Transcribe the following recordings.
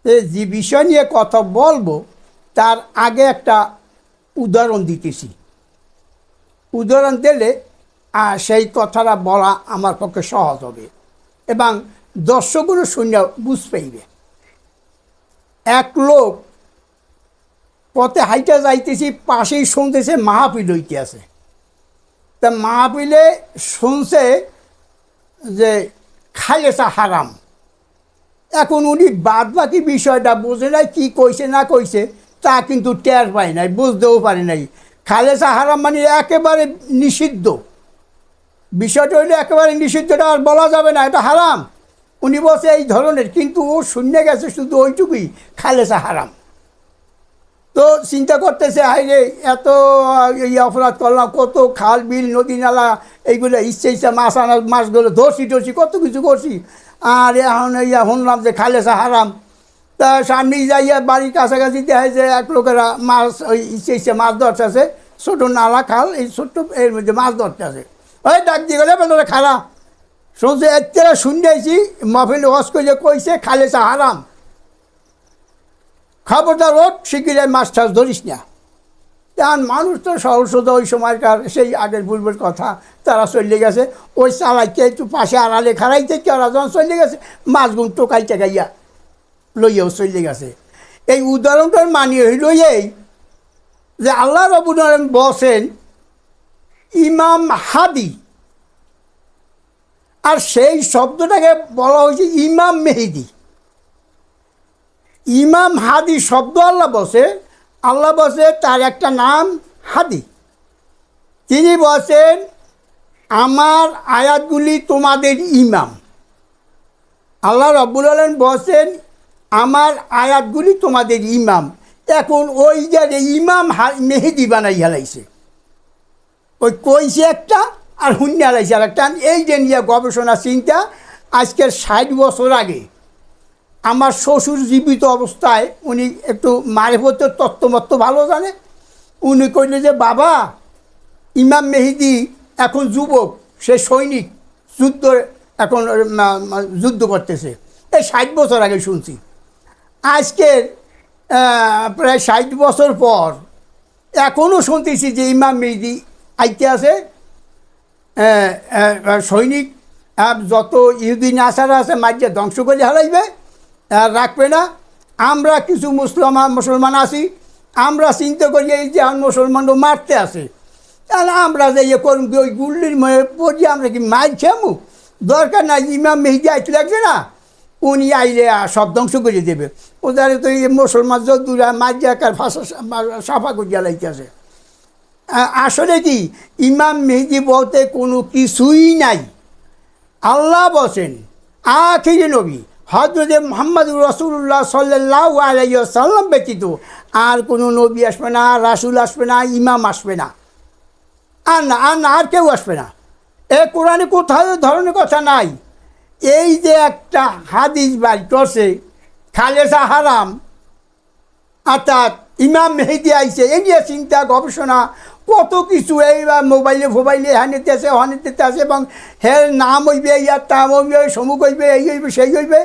যে বিষয় নিয়ে কথা বলবো তার আগে একটা উদাহরণ দিতেছি। উদাহরণ দিলে সেই কথাটা বলা আমার পক্ষে সহজ হবে এবং দর্শকগুলো শুনে বুঝ পাইবে। এক লোক পথে হাইটা যাইতেছি, পাশেই শুনতেছে মাহফিল হইতে আছে। তা মাহফিলে শুনছে যে খালেসা হারাম। এখন উনি বাদ বাকি বিষয়টা বোঝে নাই, কী কইছে না কইছে তা কিন্তু টের পায় নাই, বুঝতেও পারে নাই। খালেসা হারাম মানে একেবারে নিষিদ্ধ। বিষয়টা হইলে একেবারে নিষিদ্ধটা আর বলা যাবে না, এটা হারাম। উনি বলছে এই ধরনের, কিন্তু ও শুনে গেছে শুধু ওইটুকুই, খালেসা হারাম। তো চিন্তা করতেছে, হাইরে এত অপরাধ করলাম, কত খাল বিল নদী নালা এইগুলো ইচ্ছা মাছ আনা, মাছগুলো ধরছি টরছি, কত কিছু করছি, আর এখন শুনলাম যে খালেসা হারাম। তা সামনে যাইয়া বাড়ির কাছাকাছি দেখা যে এক লোকেরা মাছ ওই ইচ্ছা মাছ ধরতে আছে, ছোটো নালা খাল, এই ছোট্ট এর মধ্যে মাছ ধরতে আছে। ওই ডাক দিয়ে গেলে বেলা খালা শুনছে, এরা শুনেছি মাহফিল ওয়াজ করে কইছে খালেসা হারাম, খবরদার ওঠ, শিগগির মাছ টাছ ধরিস না। কারণ মানুষ তো সহজ ওই সময়কার সেই আগের পূর্বের কথা, তারা চলে গেছে ওই চালাইতে একটু পাশে আড়ালে খাড়াইতে, ওরা যখন চলে গেছে মাছগুন টোকাই টেকাইয়া লইয়াও চলে গেছে। এই উদাহরণটার মানে হইল এই যে আল্লাহ রাব্বুল আলামিন বলছেন ইমাম হাদি, আর সেই শব্দটাকে বলা হয়েছে ইমাম মেহেদি। ইমাম হাদি শব্দ আল্লাহ বসে তার একটা নাম হাদি। তিনি বলছেন আমার আয়াতগুলি তোমাদের ইমাম। আল্লাহ রাব্বুল আলামিন বলছেন আমার আয়াতগুলি তোমাদের ইমাম। এখন ওই যে ইমাম মেহেদি বানাই হেলাইছে, ওই কইছে একটা আর হুন্যা হেলাইছে আর একটা। এই যে নিয়ে গবেষণা চিন্তা, আজকের 60 বছর আগে আমার শ্বশুর জীবিত অবস্থায়, উনি একটু মারিফতের তত্ত্বমত্ত্ব ভালো জানে, উনি কইলে যে বাবা ইমাম মেহেদি এখন যুবক, সে সৈনিক, যুদ্ধ এখন যুদ্ধ করতেছে। এই 60 বছর আগে শুনছি। আজকের প্রায় 60 বছর পর এখনও শুনতেছি যে ইমাম মেহেদি আইতে আছে, সৈনিক, যত ইহুদি নাসারা আছে মাইজা ধ্বংস করে হারাইবে, রাখবে না। আমরা কিছু মুসলমান আছি, আমরা চিন্তা করি এই যে মুসলমানও মারতে আসে, তাহলে আমরা যে করুন ওই গুল্লির পড়ি, আমরা কি মার খেমু? দরকার নাই, ইমাম মেহেদি আইতে লাগছে না, উনি আইলে সব ধ্বংস করে দেবে। ওদের তো এই মুসলমান যদুরা মাইজাকার ভাষা সাফা করিয়া লাইতেছে। আসলে কি ইমাম মেহেদি বলতে কোনো কিছুই নাই। আল্লাহ বলেন আখিরি নবী হযরত মুহাম্মদ রাসূলুল্লাহ সাল্লাল্লাহু আলাইহি ওয়াসাল্লাম ব্যতীত আর কোনো নবী আসবে না, রাসূল আসবে না, ইমাম আসবে না, আর কেউ আসবে না। এ কোরআনে কোথাও ধরনের কথা নাই। এই যে একটা হাদিস বাই করছে খালেসা হারাম, অর্থাৎ ইমাম মেহেদি আইছে, এই নিয়ে চিন্তা গবেষণা কত কিছু, এই মোবাইলে হানিতে আছে এবং হের নাম হইবে, ইয়ার নাম হইবে, সমুখ হইবে, এই হইবে সেই হইবে।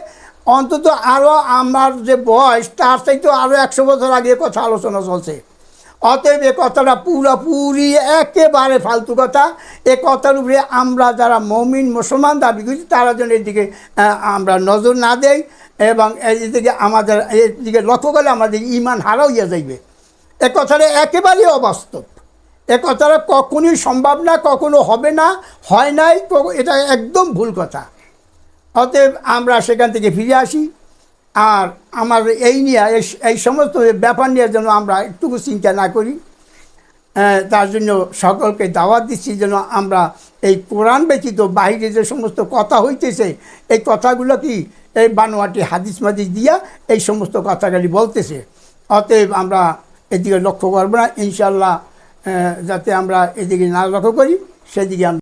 অন্তত আরও আমার যে বয়স তার চাইতে আরও 100 বছর আগে কথা আলোচনা চলছে। অতএব এ কথাটা পুরোপুরি একেবারে ফালতু কথা। এ কথার উপরে আমরা যারা মুমিন মুসলমান দাবি করছি তারা যেন এদিকে আমরা নজর না দেই এবং এদিকে আমাদের এদিকে লক্ষ্য করলে আমাদের ইমান হারা হইয়া যাইবে। এ কথাটা একেবারেই অবাস্তব। এ কথাটা কখনোই সম্ভব না, কখনো হবে না, হয় নাই, এটা একদম ভুল কথা। অতএব আমরা সেখান থেকে ফিরে আসি। আর আমার এই নিয়ে এই সমস্ত ব্যাপার নিয়ে যেন আমরা একটুকু চিন্তা না করি, তার জন্য সকলকে দাওয়াত দিচ্ছি যেন আমরা এই কোরআন ব্যতীত বাহিরে যে সমস্ত কথা হইতেছে, এই কথাগুলো কি এই বানোয়াটি হাদিস মাদিস দিয়া এই সমস্ত কথাগুলি বলতেছে। অতএব আমরা এদিকে লক্ষ্য করবো না, ইনশাল্লাহ যাতে আমরা এদিকে না লক্ষ্য করি সেদিকে আমরা